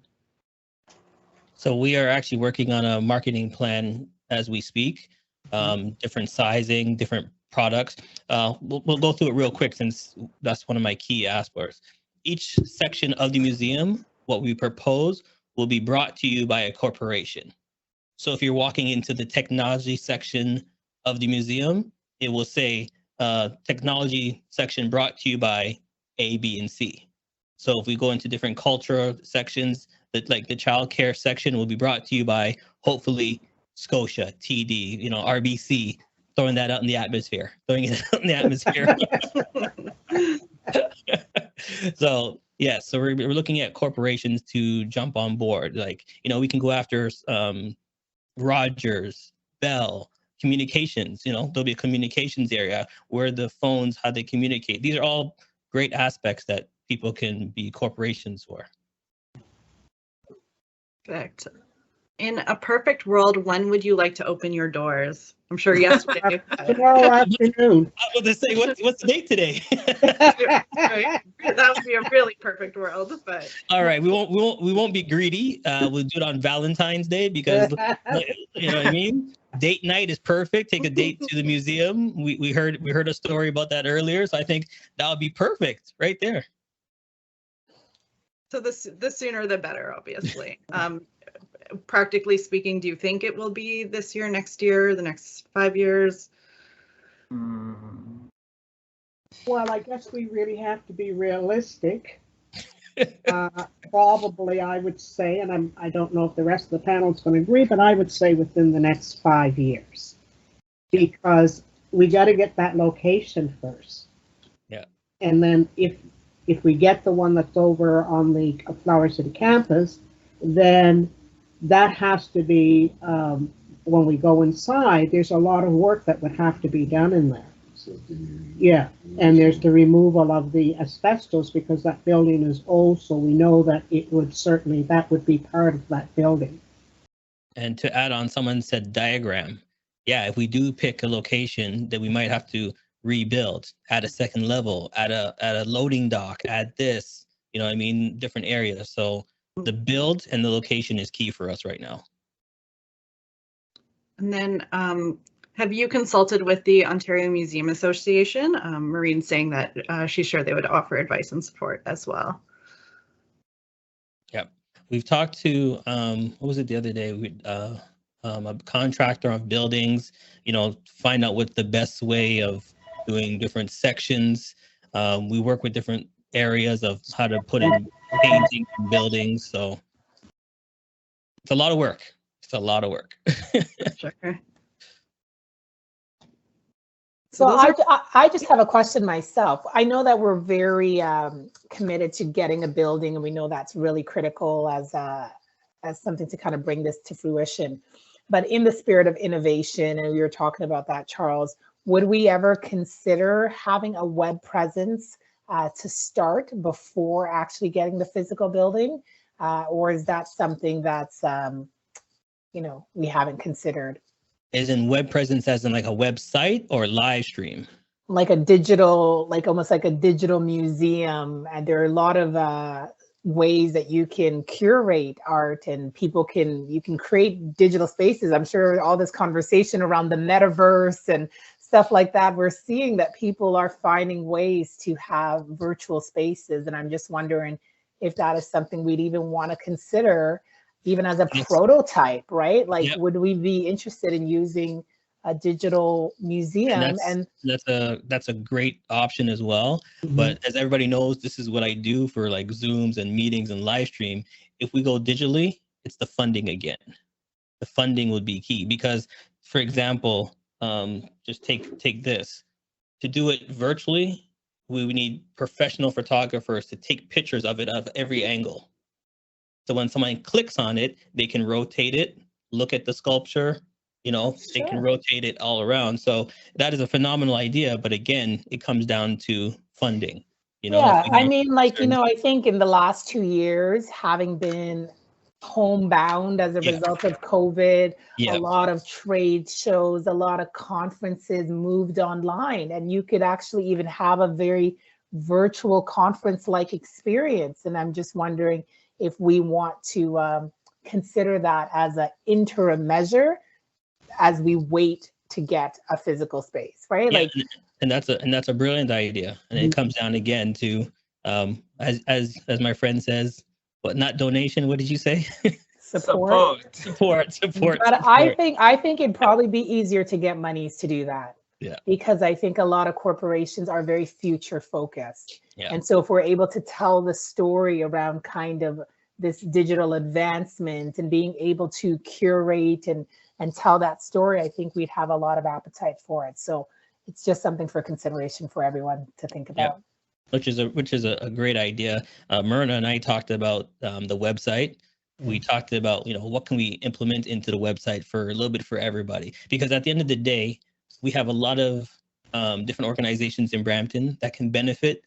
So we are actually working on a marketing plan as we speak, different sizing, different products. We'll go through it real quick since that's one of my key aspects. Each section of the museum, what we propose, will be brought to you by a corporation. So if you're walking into the technology section of the museum, it will say technology section brought to you by A, B, and C. So if we go into different cultural sections, like the child care section will be brought to you by, hopefully, Scotia, TD, you know, RBC, throwing that out in the atmosphere, So, yeah, so we're looking at corporations to jump on board. Like, you know, we can go after Rogers, Bell, communications, you know, there'll be a communications area where the phones, how they communicate. These are all great aspects that people can be corporations for. Perfect. In a perfect world, when would you like to open your doors? I'm sure yesterday. Tomorrow afternoon. I was going to say, what's the date today? That would be a really perfect world, but All right, we won't be greedy. We'll do it on Valentine's Day because you know what I mean. Date night is perfect. Take a date to the museum. We heard a story about that earlier, so I think that would be perfect right there. so the sooner the better, obviously. Practically speaking, do you think it will be this year, next year, the next 5 years? Well, I guess we really have to be realistic. Probably, I would say, and I don't know if the rest of the panel is going to agree, but I would say within the next 5 years, because we got to get that location first. Yeah. And then if we get the one that's over on the Flower City campus, then that has to be, when we go inside, there's a lot of work that would have to be done in there. Yeah, and there's the removal of the asbestos because that building is old, so we know that it would certainly, that would be part of that building. And to add on, someone said diagram. Yeah, if we do pick a location that we might have to rebuild, add a second level, add a loading dock, add this, you know what I mean, different areas. So the build and the location is key for us right now. And then have you consulted with the Ontario Museum Association? Maureen's saying that she's sure they would offer advice and support as well. Yep. We've talked to, what was it the other day? A contractor of buildings, you know, find out what's the best way of doing different sections. We work with different areas of how to put in painting in buildings. So it's a lot of work. It's a lot of work. Sure. So I just have a question myself. I know that we're very committed to getting a building, and we know that's really critical as something to kind of bring this to fruition. But in the spirit of innovation, and we were talking about that, Charles, would we ever consider having a web presence to start before actually getting the physical building? Or is that something that's, you know, we haven't considered? Is in web presence as in like a website or live stream? Like a digital, like almost like a digital museum. And there are a lot of ways that you can curate art, and you can create digital spaces. I'm sure all this conversation around the metaverse and stuff like that, we're seeing that people are finding ways to have virtual spaces. And I'm just wondering if that is something we'd even want to consider, even as a prototype, right? Like, would we be interested in using a digital museum? And that's a great option as well. Mm-hmm. But as everybody knows, this is what I do for like Zooms and meetings and live stream. If we go digitally, it's the funding again. The funding would be key because, for example, just take this. To do it virtually, we would need professional photographers to take pictures of it of every angle. So when someone clicks on it, they can rotate it, look at the sculpture, you know, They can rotate it all around. So that is a phenomenal idea. But again, it comes down to funding, you know? Yeah, I mean, like, you know, I think in the last 2 years, having been homebound as a result of COVID, a lot of trade shows, a lot of conferences moved online, and you could actually even have a very virtual conference-like experience. And I'm just wondering if we want to consider that as an interim measure as we wait to get a physical space, right? Yeah, like, and that's a brilliant idea. And it comes down again to as my friend says, but not donation. What did you say? Support. But I think it'd probably be easier to get monies to do that. Yeah. Because I think a lot of corporations are very future focused. Yeah. And so if we're able to tell the story around kind of this digital advancement and being able to curate and tell that story, I think we'd have a lot of appetite for it. So it's just something for consideration for everyone to think about. Yeah. Which is a great idea. Myrna and I talked about the website. We talked about, you know, what can we implement into the website for a little bit for everybody? Because at the end of the day, we have a lot of different organizations in Brampton that can benefit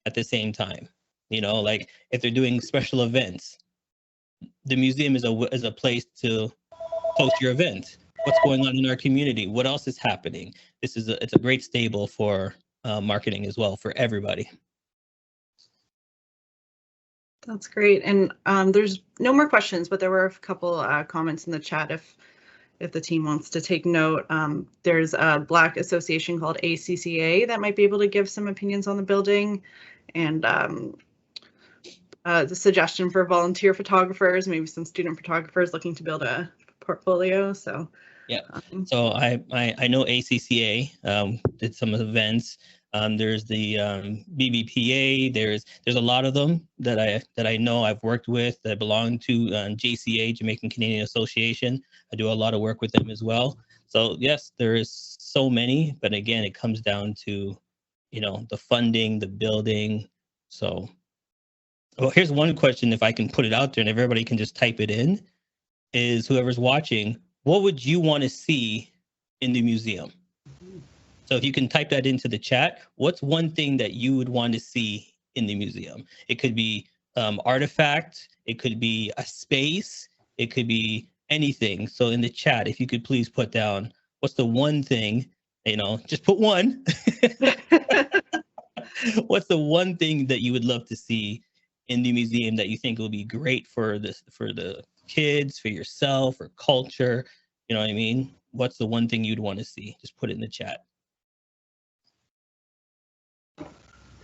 at the same time. You know, like if they're doing special events, the museum is a place to post your event. What's going on in our community? What else is happening? It's a great stable for marketing as well for everybody. That's great. And there's no more questions, but there were a couple comments in the chat if the team wants to take note. There's a Black association called ACCA that might be able to give some opinions on the building, and the suggestion for volunteer photographers, maybe some student photographers looking to build a portfolio. So yeah, so I know ACCA did some events. There's the BBPA. There's a lot of them that I know I've worked with that belong to JCA, Jamaican Canadian Association. I do a lot of work with them as well. So yes, there is so many, but again, it comes down to, you know, the funding, the building. So, well, here's one question, if I can put it out there and everybody can just type it in, is whoever's watching, what would you want to see in the museum? So if you can type that into the chat, what's one thing that you would want to see in the museum? It could be artifact, it could be a space, it could be anything. So in the chat, if you could please put down, what's the one thing, you know, just put one. What's the one thing that you would love to see in the museum that you think will be great for the kids, for yourself, for culture? You know what I mean? What's the one thing you'd want to see? Just put it in the chat.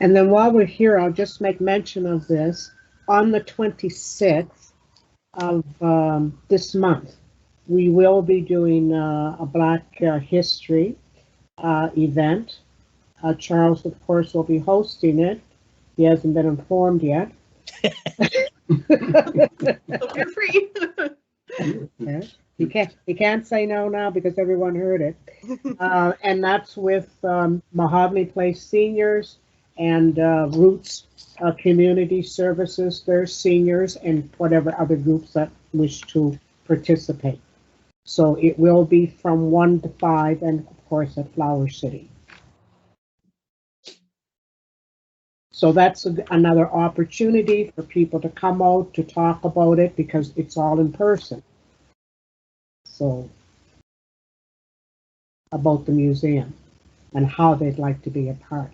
And then while we're here, I'll just make mention of this. On the 26th of this month, we will be doing a Black History event. Charles, of course, will be hosting it. He hasn't been informed yet. You're free. Yeah. He can't say no now because everyone heard it. And that's with Mahogany Place Seniors and Roots Community Services, their seniors, and whatever other groups that wish to participate. So it will be from 1 to 5, and of course at Flower City. So that's another opportunity for people to come out to talk about it because it's all in person. So about the museum and how they'd like to be a part.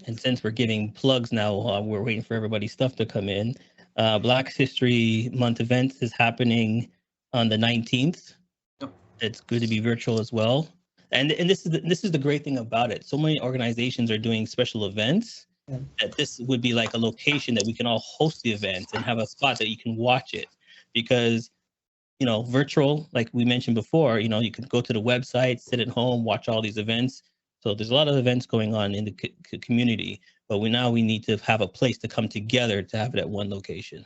And since we're giving plugs now, we're waiting for everybody's stuff to come in. Black History Month event is happening on the 19th. It's good to be virtual as well. And this is the great thing about it. So many organizations are doing special events that this would be like a location that we can all host the event and have a spot that you can watch it. Because, you know, virtual, like we mentioned before, you know, you can go to the website, sit at home, watch all these events. So there's a lot of events going on in the community, but we need to have a place to come together to have it at one location.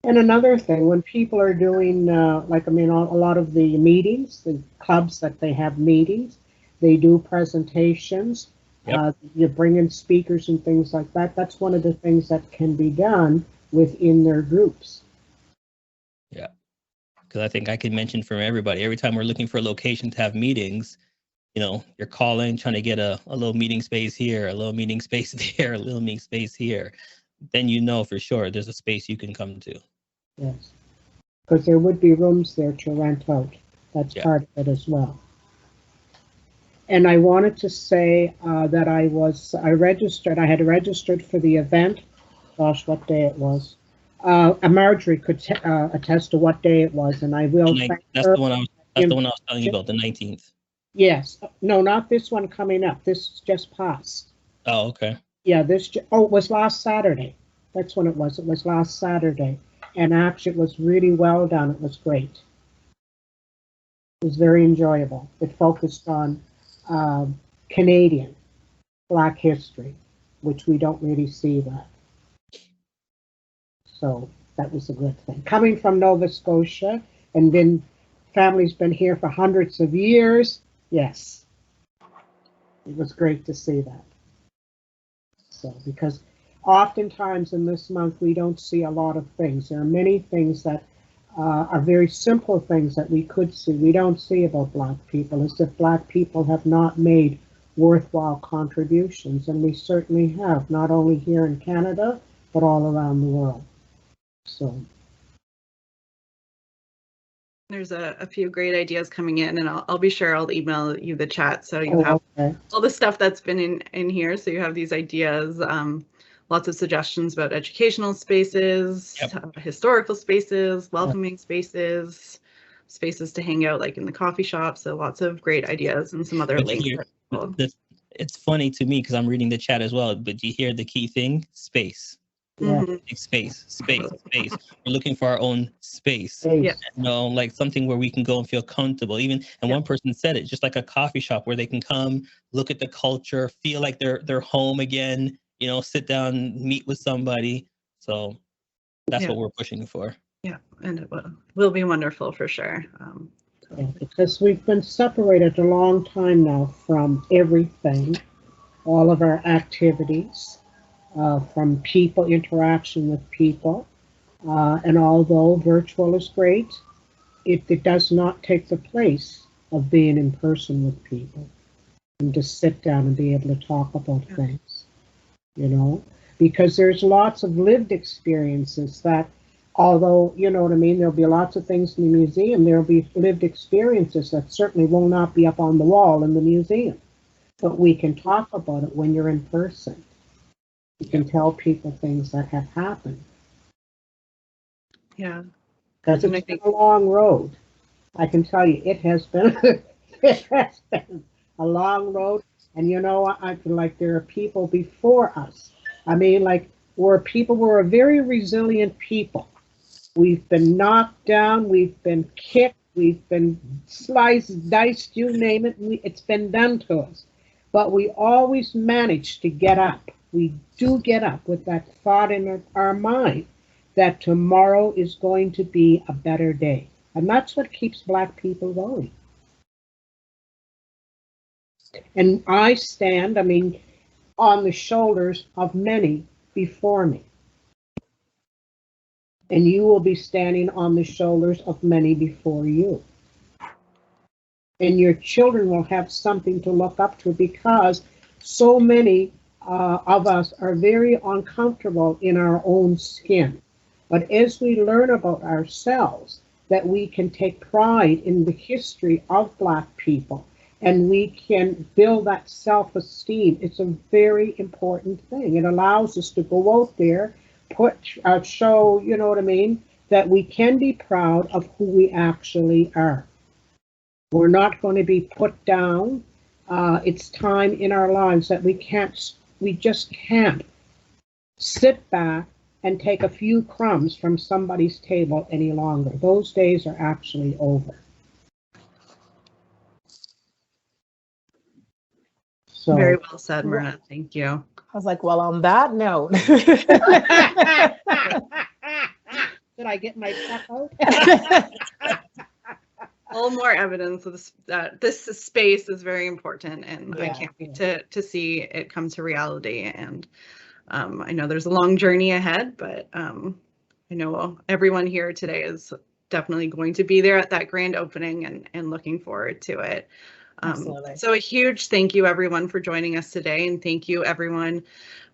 And another thing, when people are doing, a lot of the meetings, the clubs that they have meetings, they do presentations. Yep. You bring in speakers and things like that. That's one of the things that can be done within their groups. Yeah, because I think I can mention for everybody, every time we're looking for a location to have meetings, you know, you're calling, trying to get a little meeting space here, a little meeting space there, a little meeting space here. Then you know for sure there's a space you can come to. Yes, because there would be rooms there to rent out. That's part of it as well. And I wanted to say that I had registered for the event. Gosh, what day it was. Marjorie could attest to what day it was, and I will. That's the one I was telling you about, the 19th. Yes. No, not this one coming up. This just passed. Oh, okay. Yeah, it was last Saturday. That's when it was. It was last Saturday. And actually, it was really well done. It was great. It was very enjoyable. It focused on Canadian Black history, which we don't really see that. So that was a good thing. Coming from Nova Scotia, and then family's been here for hundreds of years. Yes, it was great to see that. So, because oftentimes in this month, we don't see a lot of things. There are many things that are very simple things that we could see. We don't see about Black people, as if Black people have not made worthwhile contributions, and we certainly have, not only here in Canada, but all around the world. So There's a few great ideas coming in, and I'll be sure I'll email you the chat so you have all the stuff that's been in here. So you have these ideas, lots of suggestions about educational spaces, historical spaces, welcoming spaces, spaces to hang out like in the coffee shop. So lots of great ideas and some other links. It's funny to me because I'm reading the chat as well, but you hear the key thing? Space. Yeah. Space. We're looking for our own space. Yeah. You know, like something where we can go and feel comfortable. Even, and one person said it, just like a coffee shop where they can come, look at the culture, feel like they're home again, you know, sit down, meet with somebody. So that's what we're pushing for. Yeah, and it will be wonderful for sure. Because we've been separated a long time now from everything, all of our activities, from people, interaction with people. And although virtual is great, it does not take the place of being in person with people and just sit down and be able to talk about things, you know, because there's lots of lived experiences that, although, you know what I mean, there'll be lots of things in the museum, there'll be lived experiences that certainly will not be up on the wall in the museum, but we can talk about it when you're in person. You can tell people things that have happened. Yeah. Because it's been a long road. I can tell you, it has been, it has been a long road. And you know, I feel like there are people before us. I mean, like, we're a very resilient people. We've been knocked down, we've been kicked, we've been sliced, diced, you name it, it's been done to us. But we always manage to get up. We do get up with that thought in our mind that tomorrow is going to be a better day. And that's what keeps Black people going. And I stand, I mean, on the shoulders of many before me. And you will be standing on the shoulders of many before you. And your children will have something to look up to, because so many of us are very uncomfortable in our own skin. But as we learn about ourselves, that we can take pride in the history of Black people, and we can build that self-esteem, it's a very important thing. It allows us to go out there, show, you know what I mean, that we can be proud of who we actually are. We're not going to be put down. It's time in our lives that we just can't sit back and take a few crumbs from somebody's table any longer. Those days are actually over. So, very well said, Myrna. Thank you. I was like, well, on that note. Did I get my check out? All more evidence of this, that this space is very important, and I can't wait to see it come to reality. And I know there's a long journey ahead, but I know everyone here today is definitely going to be there at that grand opening and looking forward to it. So a huge thank you, everyone, for joining us today, and thank you, everyone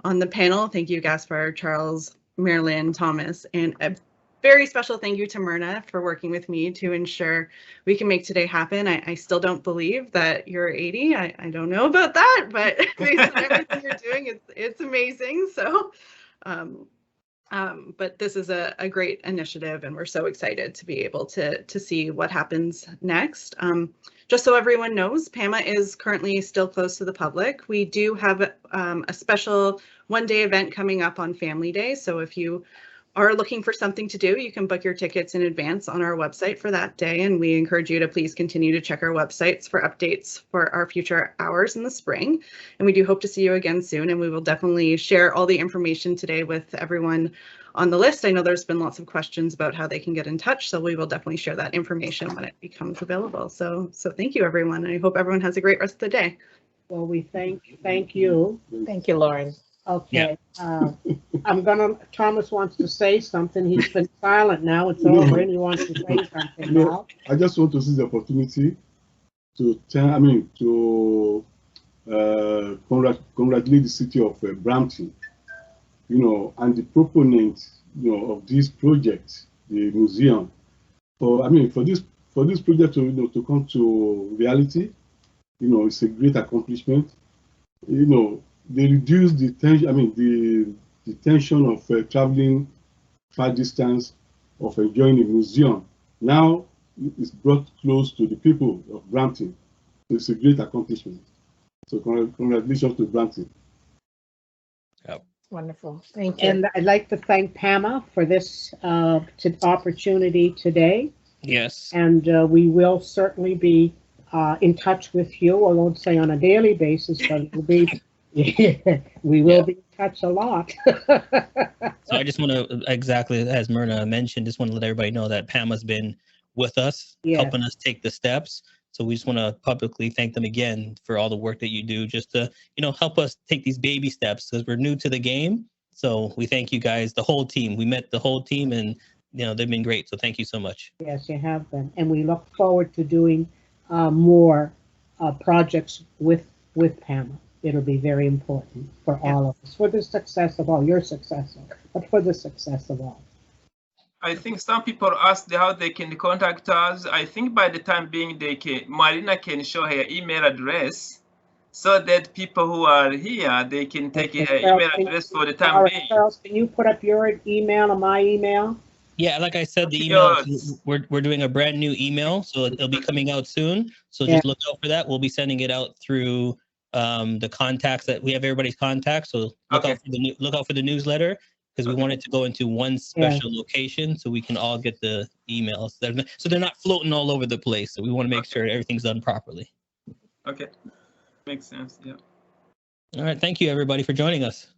on the panel. Thank you, Gaspar, Charles, Marilyn, Thomas, and a very special thank you to Myrna for working with me to ensure we can make today happen. I still don't believe that you're 80. I don't know about that, but based on everything you're doing, it's amazing. So, but this is a great initiative, and we're so excited to be able to see what happens next. Just so everyone knows, PAMA is currently still closed to the public. We do have a special one-day event coming up on Family Day. So if you are looking for something to do, you can book your tickets in advance on our website for that day. And we encourage you to please continue to check our websites for updates for our future hours in the spring. And we do hope to see you again soon. And we will definitely share all the information today with everyone on the list. I know there's been lots of questions about how they can get in touch, so we will definitely share that information when it becomes available. So thank you, everyone. I hope everyone has a great rest of the day. Well, we thank you. Thank you, Lauren. Okay. Thomas wants to say something. He's been silent now. It's over, and he wants to say something now. I just want to seize the opportunity to congratulate the city of Brampton, and the proponent, of this project, the museum. For this project to come to reality, it's a great accomplishment. They reduce the tension. The tension of traveling far distance, of enjoying a museum. Now it's brought close to the people of Brampton. So it's a great accomplishment. So congratulations to Brampton. Wonderful. Thank you. And I'd like to thank PAMA for this opportunity today. Yes. And we will certainly be in touch with you. I won't say on a daily basis, but it will be, we will be in touch a lot. So I just want to, exactly as Myrna mentioned, just want to let everybody know that PAMA's been with us, helping us take the steps. So we just want to publicly thank them again for all the work that you do, just to, help us take these baby steps, because we're new to the game. So we thank you guys, the whole team. We met the whole team, and they've been great. So thank you so much. Yes, you have been, and we look forward to doing more projects with PAMA. It'll be very important for all of us, for the success of all, your success, but for the success of all. I think some people asked how they can contact us. I think by the time being, Marina can show her email address, so that people who are here, they can take her email address for the time being. Charles, can you put up your email and my email? Yeah, like I said, the email, we're doing a brand new email, so it'll be coming out soon. So just look out for that. We'll be sending it out through the contacts that we have, everybody's contacts. So look out for the newsletter, because we want it to go into one special location, so we can all get the emails. So they're not floating all over the place. So we want to make sure everything's done properly. Okay, makes sense. Yeah. All right, thank you everybody for joining us.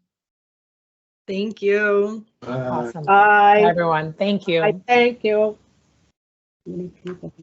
Thank you. Awesome. Bye, everyone. Thank you. Thank you. Many people.